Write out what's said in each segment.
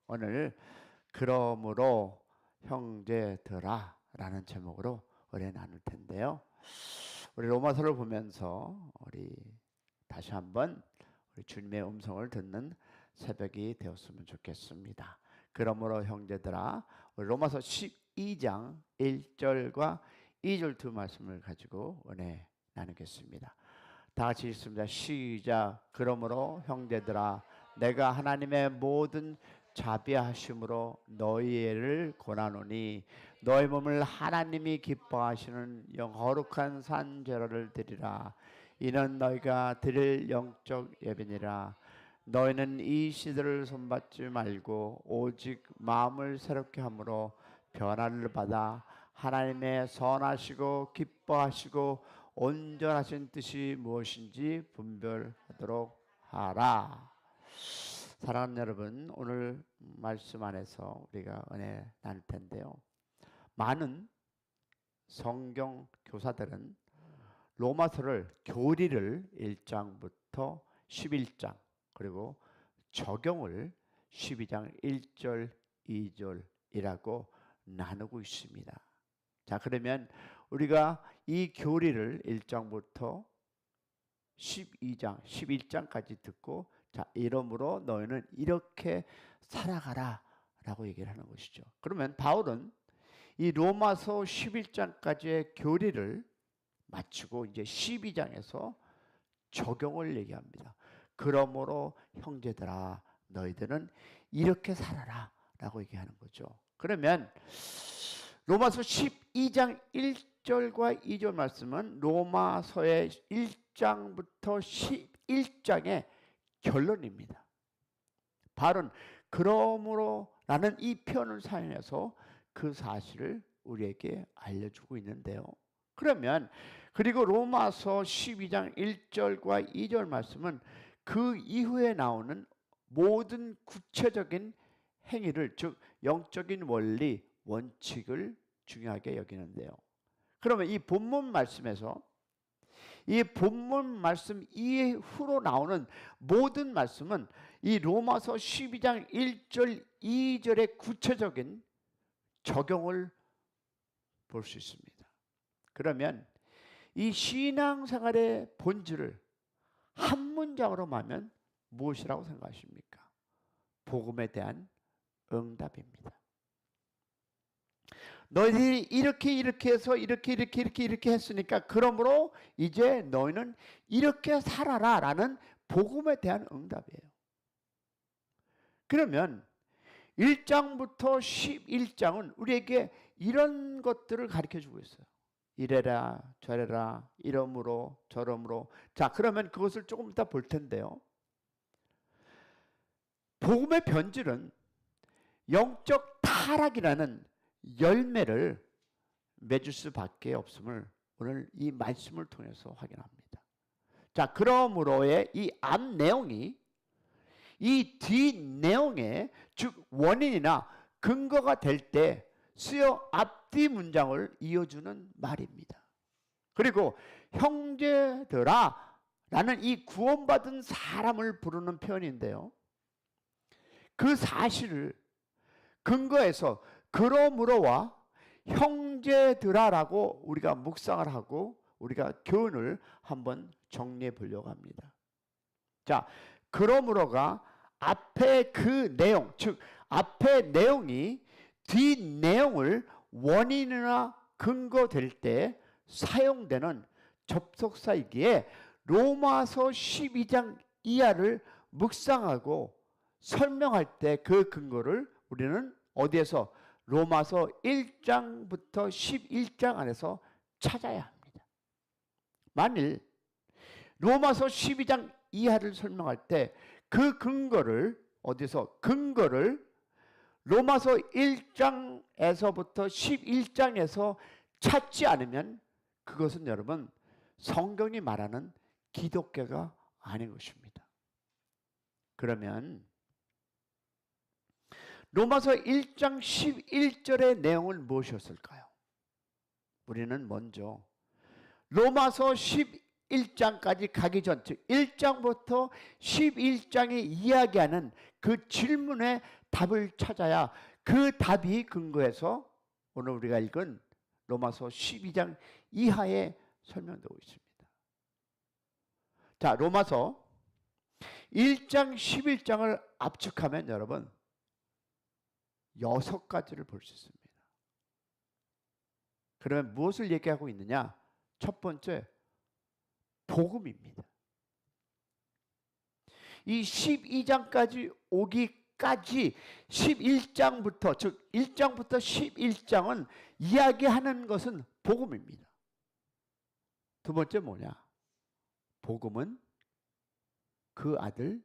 오늘 그러므로 형제들아 라는 제목으로 은혜 나눌 텐데요. 우리 로마서를 보면서 우리 다시 한번 우리 주님의 음성을 듣는 새벽이 되었으면 좋겠습니다. 그러므로 형제들아, 우리 로마서 12장 1절과 2절 두 말씀을 가지고 은혜 나누겠습니다. 다 같이 읽습니다. 시작. 그러므로 형제들아, 내가 하나님의 모든 자비하심으로 너희를 권하노니 너희 몸을 하나님이 기뻐하시는 거룩한 산제로를 드리라. 이는 너희가 드릴 영적 예배니라. 너희는 이 시대를 손받지 말고 오직 마음을 새롭게 함으로 변화를 받아 하나님의 선하시고 기뻐하시고 온전하신 뜻이 무엇인지 분별하도록 하라. 사랑하는 여러분, 오늘 말씀 안에서 우리가 은혜 나눌 텐데요. 많은 성경 교사들은 로마서를 교리를 1장부터 11장 그리고 적용을 12장 1절 2절이라고 나누고 있습니다. 자, 그러면 우리가 이 교리를 1장부터 12장 11장까지 듣고, 자, 이러므로 너희는 이렇게 살아가라 라고 얘기를 하는 것이죠. 그러면 바울은 이 로마서 11장까지의 교리를 마치고 이제 12장에서 적용을 얘기합니다. 그러므로 형제들아, 너희들은 이렇게 살아라 라고 얘기하는 거죠. 그러면 로마서 12장 1절과 2절 말씀은 로마서의 1장부터 11장의 결론입니다. 바울은 그러므로 라는 이 표현을 사용해서 그 사실을 우리에게 알려주고 있는데요. 그러면 그리고 로마서 12장 1절과 2절 말씀은 그 이후에 나오는 모든 구체적인 행위를, 즉 영적인 원리, 원칙을 중요하게 여기는데요. 그러면 이 본문 말씀에서 이 본문 말씀 이후로 나오는 모든 말씀은 이 로마서 12장 1절 2절의 구체적인 적용을 볼 수 있습니다. 그러면 이 신앙생활의 본질을 한 문장으로 말하면 무엇이라고 생각하십니까? 복음에 대한 응답입니다. 너희들이 이렇게 해서 이렇게 했으니까 그러므로 이제 너희는 이렇게 살아라 라는 복음에 대한 응답이에요. 그러면 1장부터 11장은 우리에게 이런 것들을 가르쳐주고 있어요. 이래라 저래라 이러므로 저러므로. 자, 그러면 그것을 조금 이따 볼 텐데요. 복음의 본질은 영적 타락이라는 열매를 맺을 수밖에 없음을 오늘 이 말씀을 통해서 확인합니다. 자, 그러므로의 이 앞 내용이 이 뒷 내용의 즉 원인이나 근거가 될 때 쓰여 앞뒤 문장을 이어주는 말입니다. 그리고 형제들아 라는 이 구원받은 사람을 부르는 표현인데요. 그 사실을 근거해서 그러므로와 형제들아라고 우리가 묵상을 하고 우리가 교훈을 한번 정리해 보려고 합니다. 자, 그러므로가 앞에 그 내용, 즉 앞에 내용이 뒷 내용을 원인이나 근거 될 때 사용되는 접속사이기에 로마서 12장 이하를 묵상하고 설명할 때 그 근거를 우리는 어디에서? 로마서 1장부터 11장 안에서 찾아야 합니다. 만일 로마서 12장 이하를 설명할 때 그 근거를 어디서? 근거를 로마서 1장에서부터 11장에서 찾지 않으면 그것은 여러분 성경이 말하는 기독교가 아닌 것입니다. 그러면 로마서 1장 11절의 내용은 무엇이었을까요? 우리는 먼저 로마서 11장까지 가기 전, 즉 1장부터 11장에 이야기하는 그 질문에 답을 찾아야 그 답이 근거해서 오늘 우리가 읽은 로마서 12장 이하에 설명되고 있습니다. 자, 로마서 1장 11장을 압축하면 여러분 6가지를 볼 수 있습니다. 그러면 무엇을 얘기하고 있느냐? 첫 번째, 복음입니다. 이 12장까지 오기까지 11장부터, 즉 1장부터 11장은 이야기하는 것은 복음입니다. 두 번째 뭐냐? 복음은 그 아들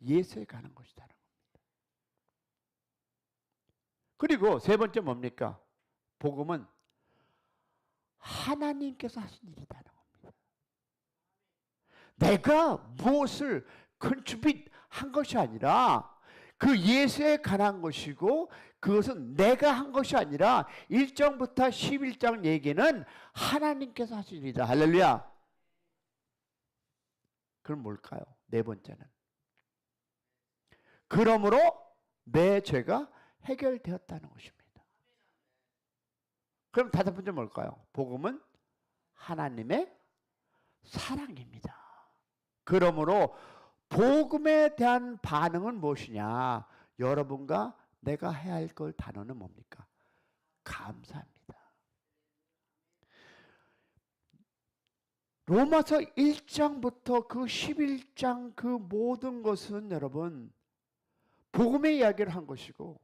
예수에 관한 것이다라는 겁니다. 그리고 세 번째 뭡니까? 복음은 하나님께서 하신 일이다라는 겁니다. 내가 무엇을 컨트리뷰트 한 것이 아니라 그 예수에 관한 것이고, 그것은 내가 한 것이 아니라 1장부터 11장 얘기는 하나님께서 하신 일이다. 할렐루야. 그럼 뭘까요? 네 번째는, 그러므로 내 죄가 해결되었다는 것입니다. 그럼 다섯 번째 뭘까요? 복음은 하나님의 사랑입니다. 그러므로 복음에 대한 반응은 무엇이냐? 여러분과 내가 해야 할 걸 단어는 뭡니까? 감사합니다. 로마서 1장부터 그 11장 그 모든 것은 여러분 복음의 이야기를 한 것이고,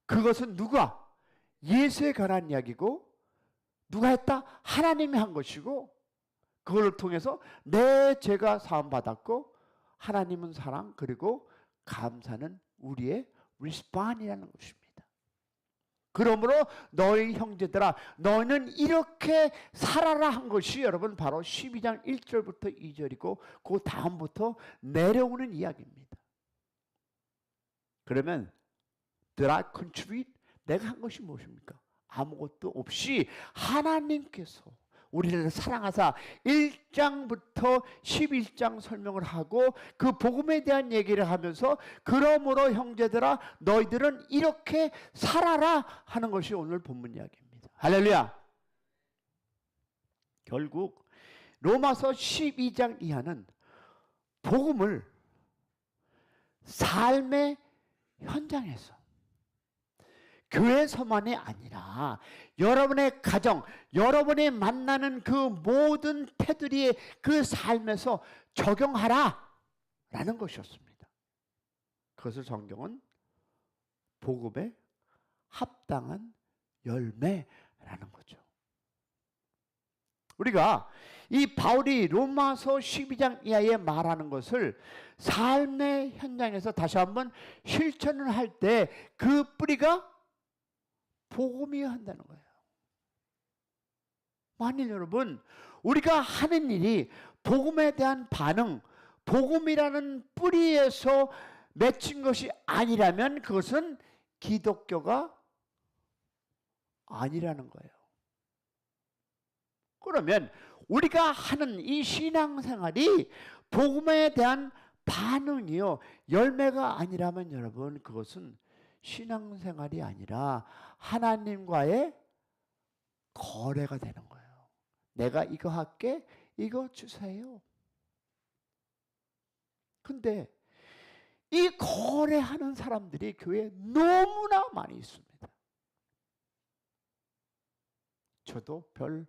그것은 누가? 예수에 관한 이야기고, 누가 했다? 하나님이 한 것이고, 그걸 통해서 내 죄가 사함받았고, 하나님은 사랑, 그리고 감사는 우리의 리스폰이라는 것입니다. 그러므로 너희 형제들아, 너희는 이렇게 살아라 한 것이 여러분 바로 12장 1절부터 2절이고 그 다음부터 내려오는 이야기입니다. 그러면 did I contribute? 내가 한 것이 무엇입니까? 아무것도 없이 하나님께서 우리를 사랑하사 1장부터 11장 설명을 하고 그 복음에 대한 얘기를 하면서, 그러므로 형제들아 너희들은 이렇게 살아라 하는 것이 오늘 본문 이야기입니다. 할렐루야. 결국 로마서 12장 이하는 복음을 삶의 현장에서, 교회에서만이 아니라 여러분의 가정, 여러분이 만나는 그 모든 테두리의 그 삶에서 적용하라 라는 것이었습니다. 그것을 성경은 복음에 합당한 열매라는 거죠. 우리가 이 바울이 로마서 12장 이하에 말하는 것을 삶의 현장에서 다시 한번 실천을 할 때 그 뿌리가 복음이어야 한다는 거예요. 만일 여러분 우리가 하는 일이 복음에 대한 반응, 복음이라는 뿌리에서 맺힌 것이 아니라면 그것은 기독교가 아니라는 거예요. 그러면 우리가 하는 이 신앙생활이 복음에 대한 반응이요, 열매가 아니라면 여러분 그것은 신앙생활이 아니라 하나님과의 거래가 되는 거예요. 내가 이거 할게, 이거 주세요. 근데 이 거래하는 사람들이 교회에 너무나 많이 있습니다. 저도 별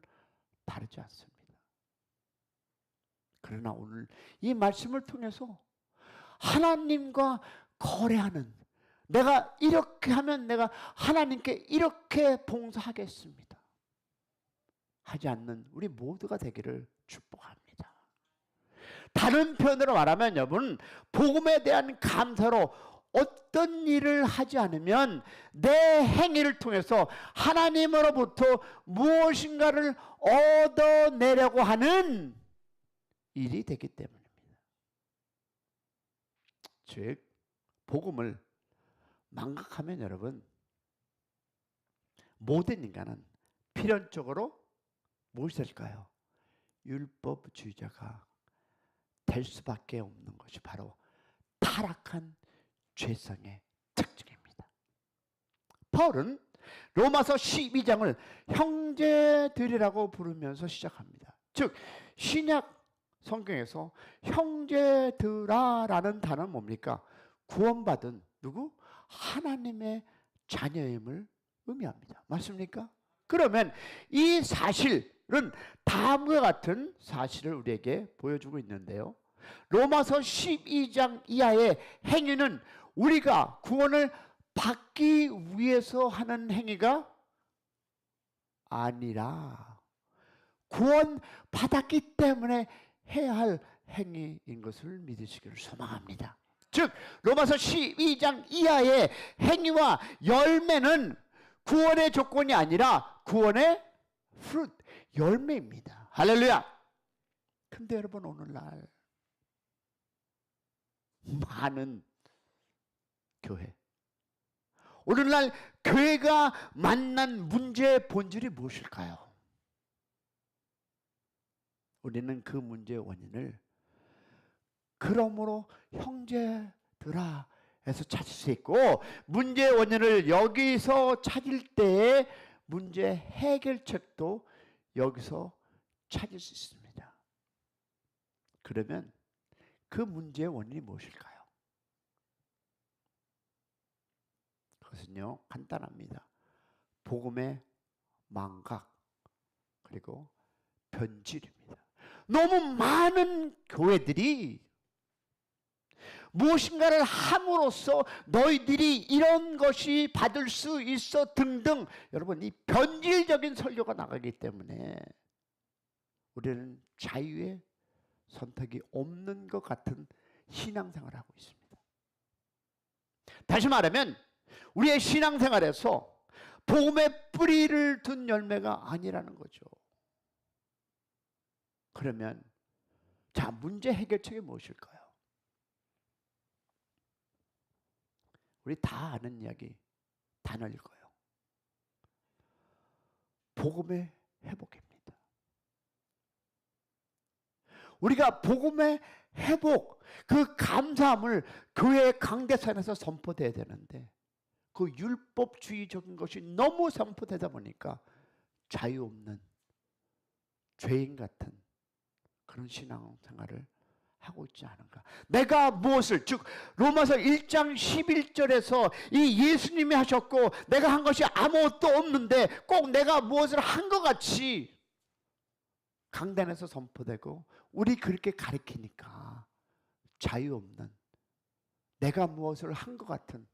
다르지 않습니다. 그러나 오늘 이 말씀을 통해서 하나님과 거래하는, 내가 이렇게 하면 내가 하나님께 이렇게 봉사하겠습니다 하지 않는 우리 모두가 되기를 축복합니다. 다른 표현으로 말하면 여러분, 복음에 대한 감사로 어떤 일을 하지 않으면 내 행위를 통해서 하나님으로부터 무엇인가를 얻어내려고 하는 일이 되기 때문입니다. 즉 복음을 망각하면 여러분 모든 인간은 필연적으로 무엇이 될까요? 율법주의자가 될 수밖에 없는 것이 바로 타락한 죄성의 특징입니다. 바울은 로마서 12장을 형제들이라고 부르면서 시작합니다. 즉 신약 성경에서 형제들아라는 단어는 뭡니까? 구원받은 누구? 하나님의 자녀임을 의미합니다. 맞습니까? 그러면 이 사실은 다음과 같은 사실을 우리에게 보여주고 있는데요. 로마서 12장 이하의 행위는 우리가 구원을 받기 위해서 하는 행위가 아니라 구원 받았기 때문에 해야 할 행위인 것을 믿으시기를 소망합니다. 즉 로마서 12장 이하의 행위와 열매는 구원의 조건이 아니라 구원의 fruit, 열매입니다. 할렐루야. 근데 여러분 오늘날 많은 교회, 오늘날 교회가 만난 문제의 본질이 무엇일까요? 우리는 그 문제의 원인을 그러므로 형제들아 에서 찾을 수 있고, 문제의 원인을 여기서 찾을 때에 문제 해결책도 여기서 찾을 수 있습니다. 그러면 그 문제의 원인이 무엇일까요? 그것은요 간단합니다. 복음의 망각 그리고 변질입니다. 너무 많은 교회들이 무엇인가를 함으로써 너희들이 이런 것이 받을 수 있어 등등, 여러분 이 변질적인 설교가 나가기 때문에 우리는 자유의 선택이 없는 것 같은 신앙생활을 하고 있습니다. 다시 말하면 우리의 신앙생활에서 복음의 뿌리를 둔 열매가 아니라는 거죠. 그러면 자, 문제 해결책이 무엇일까요? 우리 다 아는 이야기 단어일 거예요. 복음의 회복입니다. 우리가 복음의 회복, 그 감사함을 교회의 강대상에서 선포돼야 되는데 그 율법주의적인 것이 너무 선포되다 보니까 자유 없는 죄인 같은 그런 신앙생활을 하고 있지 않은가. 내가 무엇을, 즉 로마서 1장 11절에서 이 예수님이 하셨고 내가 한 것이 아무것도 없는데 꼭 내가 무엇을 한 것 같이 강단에서 선포되고 우리 그렇게 가르치니까 자유 없는, 내가 무엇을 한 것 같은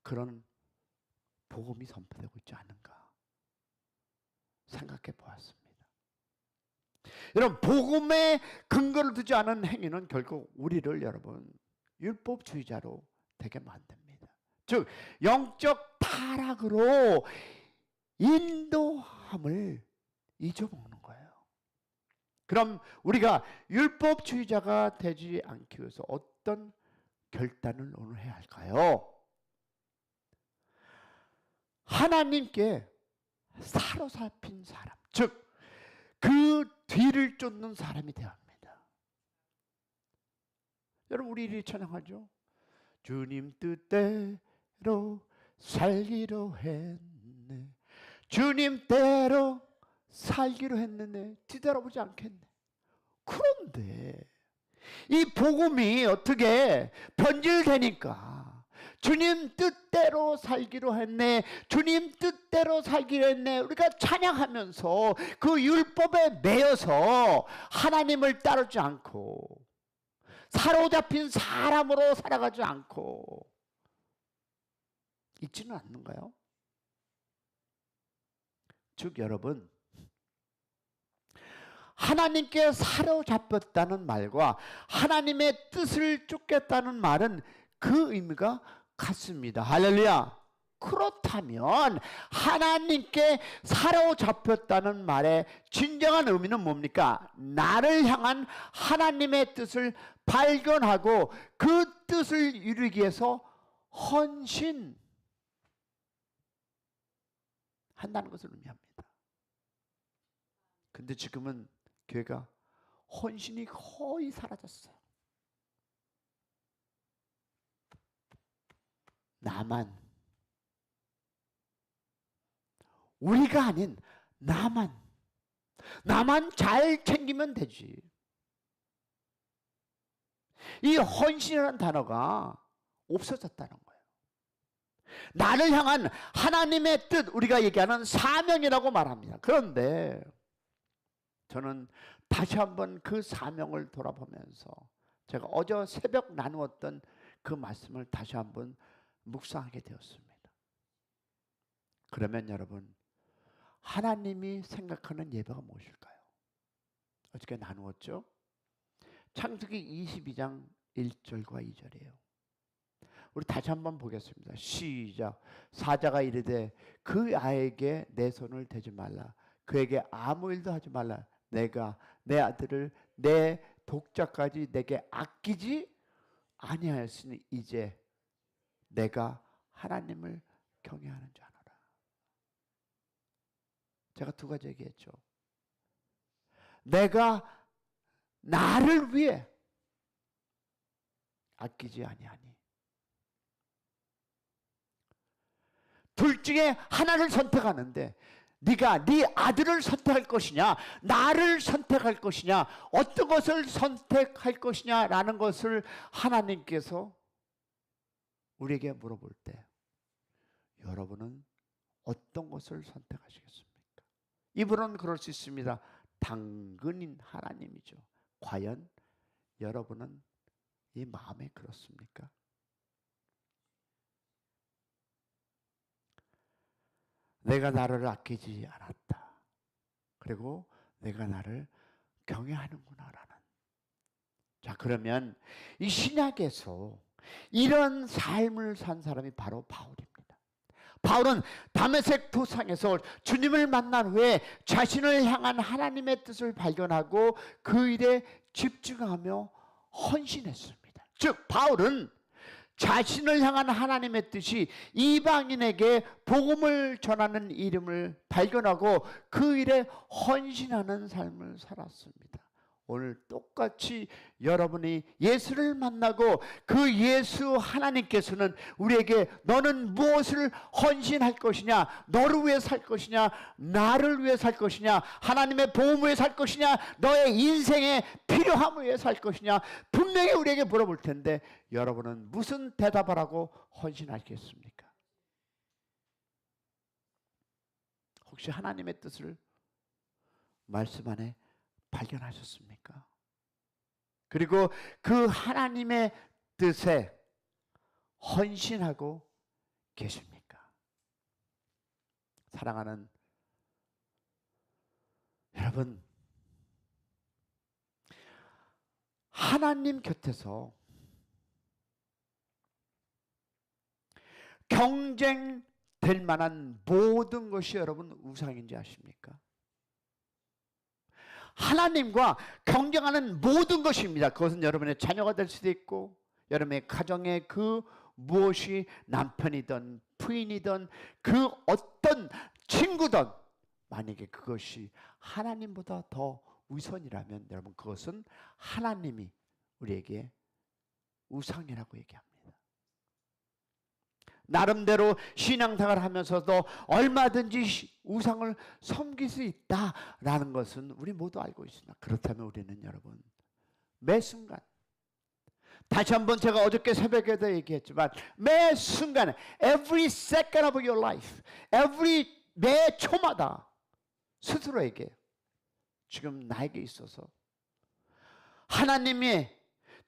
그런 복음이 선포되고 있지 않은가 생각해 보았습니다. 여러분, 복음에 근거를 두지 않은 행위는 결국 우리를 여러분 율법주의자로 되게 만듭니다. 즉 영적 타락으로 인도함을 잊어먹는 거예요. 그럼 우리가 율법주의자가 되지 않기 위해서 어떤 결단을 오늘 해야 할까요? 하나님께 사로잡힌 사람, 즉 그 뒤를 쫓는 사람이 되어야 합니다. 여러분 우리 이리 찬양하죠. 주님 뜻대로 살기로 했네. 주님 대로 살기로 했는데 뒤돌아보지 않겠네. 그런데 이 복음이 어떻게 변질되니까 주님 뜻대로 살기로 했네, 주님 뜻대로 살기로 했네, 우리가 찬양하면서 그 율법에 매여서 하나님을 따르지 않고 사로잡힌 사람으로 살아가지 않고 있지는 않는가요? 즉 여러분, 하나님께 사로잡혔다는 말과 하나님의 뜻을 쫓겠다는 말은 그 의미가 같습니다. 할렐루야. 그렇다면 하나님께 사로잡혔다는 말의 진정한 의미는 뭡니까? 나를 향한 하나님의 뜻을 발견하고 그 뜻을 이루기 위해서 헌신한다는 것을 의미합니다. 근데 지금은 교회가 헌신이 거의 사라졌어요. 나만, 우리가 아닌 나만 잘 챙기면 되지. 이 헌신이라는 단어가 없어졌다는 거예요. 나를 향한 하나님의 뜻, 우리가 얘기하는 사명이라고 말합니다. 그런데 저는 다시 한번 그 사명을 돌아보면서 제가 어제 새벽 나누었던 그 말씀을 다시 한번 묵상하게 되었습니다. 그러면 여러분, 하나님이 생각하는 예배가 무엇일까요? 어저께 나누었죠? 창세기 22장 1절과 2절이에요. 우리 다시 한번 보겠습니다. 시작. 사자가 이르되 그 아이에게 내 손을 대지 말라. 그에게 아무 일도 하지 말라. 내가 내 아들을 내 독자까지 내게 아끼지 아니하였으니 이제 내가 하나님을 경외하는 자노라. 제가 두 가지 얘기했죠. 내가 나를 위해 아끼지 아니하니. 둘 중에 하나를 선택하는데 네가 네 아들을 선택할 것이냐, 나를 선택할 것이냐, 어떤 것을 선택할 것이냐라는 것을 하나님께서 우리에게 물어볼 때 여러분은 어떤 것을 선택하시겠습니까? 이분은 그럴 수 있습니다. 당근인 하나님이죠. 과연 여러분은 이 마음에 그렇습니까? 내가 나를 아끼지 않았다. 그리고 내가 나를 경외하는구나라는. 자, 그러면 이 신약에서 이런 삶을 산 사람이 바로 바울입니다. 바울은 다메섹 도상에서 주님을 만난 후에 자신을 향한 하나님의 뜻을 발견하고 그 일에 집중하며 헌신했습니다. 즉 바울은 자신을 향한 하나님의 뜻이 이방인에게 복음을 전하는 이름을 발견하고 그 일에 헌신하는 삶을 살았습니다. 오늘 똑같이 여러분이 예수를 만나고 그 예수 하나님께서는 우리에게 너는 무엇을 헌신할 것이냐, 너를 위해 살 것이냐, 나를 위해 살 것이냐, 하나님의 복음을 위해 살 것이냐, 너의 인생의 필요함을 위해 살 것이냐, 분명히 우리에게 물어볼 텐데 여러분은 무슨 대답을 하고 헌신하시겠습니까? 혹시 하나님의 뜻을 말씀 안에 발견하셨습니까? 그리고 그 하나님의 뜻에 헌신하고 계십니까? 사랑하는 여러분, 하나님 곁에서 경쟁될 만한 모든 것이 여러분 우상인지 아십니까? 하나님과 경쟁하는 모든 것입니다. 그것은 여러분의 자녀가 될 수도 있고 여러분의 가정의 그 무엇이 남편이든 부인이든 그 어떤 친구든 만약에 그것이 하나님보다 더 우선이라면 여러분 그것은 하나님이 우리에게 우상이라고 얘기합니다. 나름대로 신앙생활을 하면서도 얼마든지 우상을 섬길 수 있다라는 것은 우리 모두 알고 있습니다. 그렇다면 우리는 여러분 매 순간, 다시 한번 제가 어저께 새벽에도 얘기했지만 매 순간, every second of your life, 매 초마다 스스로에게 지금 나에게 있어서 하나님이,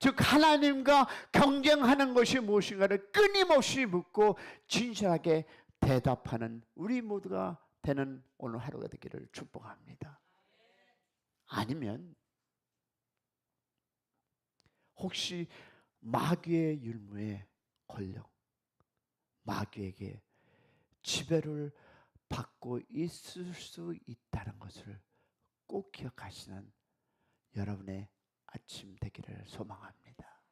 즉 하나님과 경쟁하는 것이 무엇인가를 끊임없이 묻고 진실하게 대답하는 우리 모두가 되는 오늘 하루가 되기를 축복합니다. 아니면 혹시 마귀의 율무에 걸려 마귀에게 지배를 받고 있을 수 있다는 것을 꼭 기억하시는 여러분의 아침 되기를 소망합니다.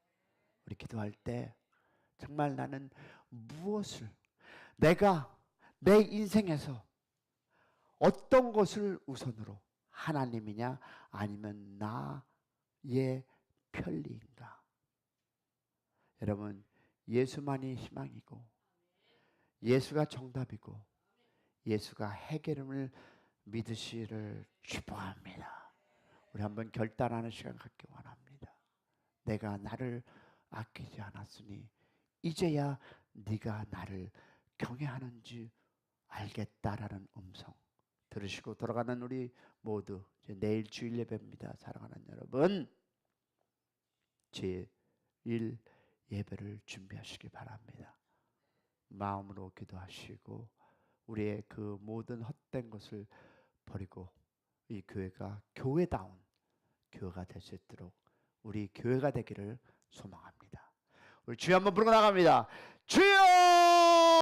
우리 기도할 때 정말 나는 무엇을, 내가 내 인생에서 어떤 것을 우선으로, 하나님이냐 아니면 나 편리인가? 여러분, 예수만이 희망이고 예수가 정답이고 예수가 해결임을 믿으시기를 축복합니다. 우리 한번 결단하는 시간 갖기 원합니다. 내가 나를 아끼지 않았으니 이제야 네가 나를 경외하는지 알겠다라는 음성 들으시고 돌아가는 우리 모두, 이제 내일 주일 예배입니다. 사랑하는 여러분, 제1 예배를 준비하시기 바랍니다. 마음으로 기도하시고 우리의 그 모든 헛된 것을 버리고 이 교회가 교회다운 교회가 될 수 있도록 우리 교회가 되기를 소망합니다. 우리 주여 한번 부르고 나갑니다. 주여!